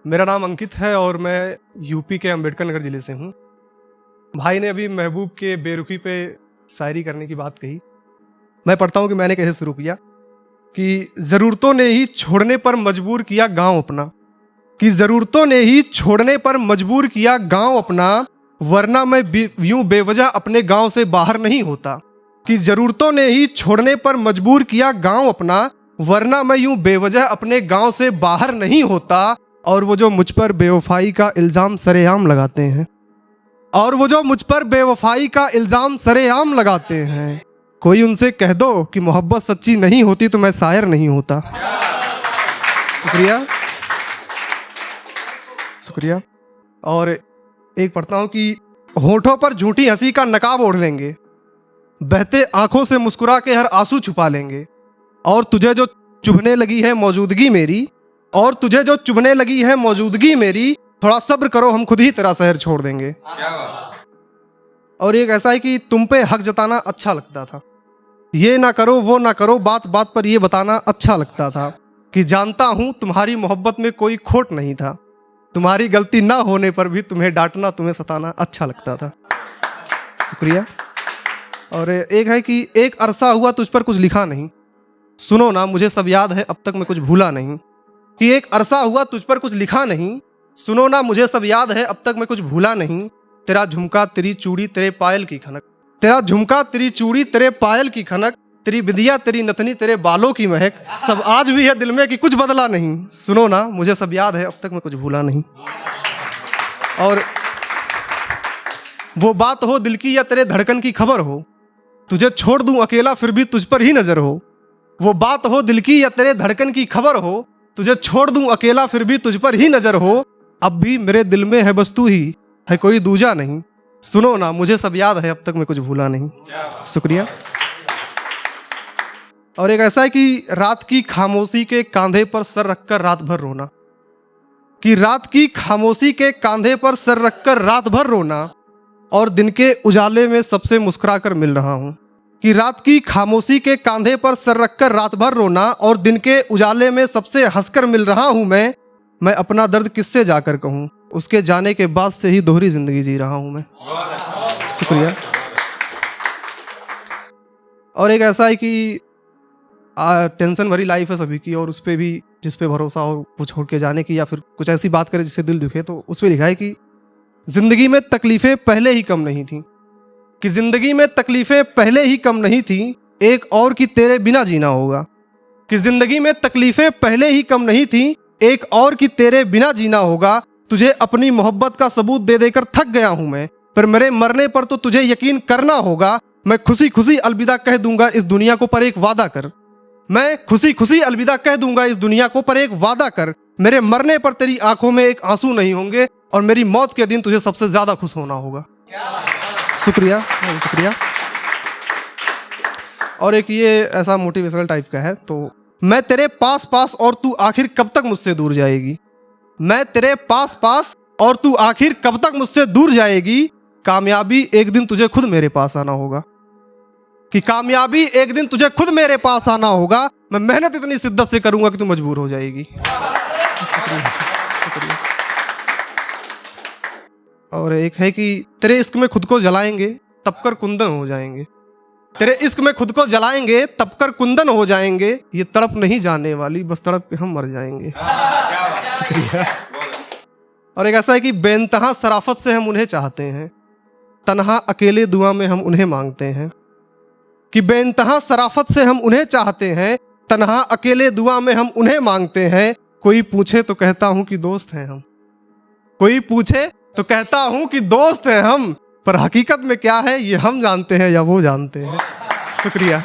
मेरा नाम अंकित है और मैं यूपी के अम्बेडकर नगर ज़िले से हूँ। भाई ने अभी महबूब के बेरुखी पे शायरी करने की बात कही। मैं पढ़ता हूँ कि मैंने कैसे शुरू किया कि ज़रूरतों ने ही छोड़ने पर मजबूर किया गांव अपना, कि ज़रूरतों ने ही छोड़ने पर मजबूर किया गांव अपना, वरना मैं यूं बेवजह अपने गांव से बाहर नहीं होता। कि ज़रूरतों ने ही छोड़ने पर मजबूर किया गांव अपना, वरना मैं यूं बेवजह अपने गांव से बाहर नहीं होता। और वो जो मुझ पर बेवफाई का इल्ज़ाम सरेआम लगाते हैं, और वो जो मुझ पर बेवफाई का इल्ज़ाम सरेआम लगाते हैं, कोई उनसे कह दो कि मोहब्बत सच्ची नहीं होती तो मैं शायर नहीं होता। शुक्रिया शुक्रिया। और एक पढ़ता हूँ कि होठों पर झूठी हंसी का नकाब ओढ़ लेंगे, बहते आंखों से मुस्कुरा के हर आंसू छुपा लेंगे, और तुझे जो चुभने लगी है मौजूदगी मेरी, और तुझे जो चुभने लगी है मौजूदगी मेरी, थोड़ा सब्र करो हम खुद ही तेरा शहर छोड़ देंगे। और एक ऐसा है कि तुम पे हक जताना अच्छा लगता था, ये ना करो वो ना करो, बात बात पर ये बताना अच्छा लगता था, कि जानता हूँ तुम्हारी मोहब्बत में कोई खोट नहीं था, तुम्हारी गलती ना होने पर भी तुम्हें डांटना तुम्हें सताना अच्छा लगता था। शुक्रिया। और एक है कि एक अरसा हुआ तुझ पर कुछ लिखा नहीं, सुनो ना मुझे सब याद है अब तक मैं कुछ भूला नहीं। कि एक अरसा हुआ तुझ पर कुछ लिखा नहीं, सुनो ना मुझे सब याद है अब तक मैं कुछ भूला नहीं। तेरा झुमका तेरी चूड़ी तेरे पायल की खनक, तेरा झुमका तेरी चूड़ी तेरे पायल की खनक, तेरी बिंदिया तेरी नथनी तेरे बालों की महक, सब आज भी है दिल में कि कुछ बदला नहीं। सुनो ना मुझे सब याद है अब तक मैं कुछ भूला नहीं। और वो बात हो दिल की या तेरे धड़कन की खबर हो, तुझे छोड़ दूं अकेला फिर भी तुझ पर ही नजर हो। वो बात हो दिल की या तेरे धड़कन की खबर हो, तुझे छोड़ दूं अकेला फिर भी तुझ पर ही नजर हो। अब भी मेरे दिल में है बस तू ही, है कोई दूजा नहीं। सुनो ना मुझे सब याद है अब तक मैं कुछ भूला नहीं। शुक्रिया। और एक ऐसा है कि रात की खामोशी के कांधे पर सर रखकर रात भर रोना, कि रात की खामोशी के कांधे पर सर रखकर रात भर रोना, और दिन के उजाले में सबसे मुस्कुरा कर मिल रहा हूँ। कि रात की खामोशी के कांधे पर सर रखकर रात भर रोना, और दिन के उजाले में सबसे हंसकर मिल रहा हूँ मैं अपना दर्द किससे जाकर कहूँ, उसके जाने के बाद से ही दोहरी जिंदगी जी रहा हूँ मैं। शुक्रिया। और एक ऐसा है कि टेंशन भरी लाइफ है सभी की, और उस पर भी जिस पे भरोसा और वो छोड़ के जाने की, या फिर कुछ ऐसी बात करे जिससे दिल दुखे, तो उस पर लिखा है कि जिंदगी में तकलीफें पहले ही कम नहीं थी, कि जिंदगी में तकलीफें पहले ही कम नहीं थी, एक और की तेरे बिना जीना होगा। कि जिंदगी में तकलीफें पहले ही कम नहीं थी, एक और की तेरे बिना जीना होगा। तुझे अपनी मोहब्बत का सबूत दे देकर थक गया हूं मैं, पर मेरे मरने पर तो तुझे यकीन करना होगा। मैं खुशी खुशी अलविदा कह दूंगा इस दुनिया को, पर एक वादा कर। मैं खुशी खुशी अलविदा कह दूंगा इस दुनिया को, पर एक वादा कर। मेरे मरने पर तेरी आंखों में एक आंसू नहीं होंगे, और मेरी मौत के दिन तुझे सबसे ज्यादा खुश होना होगा। शुक्रिया शुक्रिया। और एक ये ऐसा मोटिवेशनल टाइप का है, तो मैं तेरे पास पास और तू आखिर कब तक मुझसे दूर जाएगी। मैं तेरे पास पास और तू आखिर कब तक मुझसे दूर जाएगी। कामयाबी एक दिन तुझे खुद मेरे पास आना होगा, कि कामयाबी एक दिन तुझे खुद मेरे पास आना होगा। मैं मेहनत इतनी शिद्दत से करूंगा कि तू मजबूर हो जाएगी। शुक्रिया शुक्रिया। और एक है कि तेरे इश्क में खुद को जलाएंगे तब कर कुंदन हो जाएंगे, तेरे इश्क में खुद को जलाएंगे तब कर कुंदन हो जाएंगे। ये तड़प नहीं जाने वाली, बस तड़प के हम मर जाएंगे। शुक्रिया। और एक ऐसा है कि बेइंतहा शराफत से हम उन्हें चाहते हैं, तन्हा अकेले दुआ में हम उन्हें मांगते हैं। कि बेइंतहा शराफत से हम उन्हें चाहते हैं, तन्हा अकेले दुआ में हम उन्हें मांगते हैं। कोई पूछे तो कहता हूं कि दोस्त हैं हम, कोई पूछे तो कहता हूं कि दोस्त हैं हम, पर हकीकत में क्या है ये हम जानते हैं या वो जानते हैं। शुक्रिया।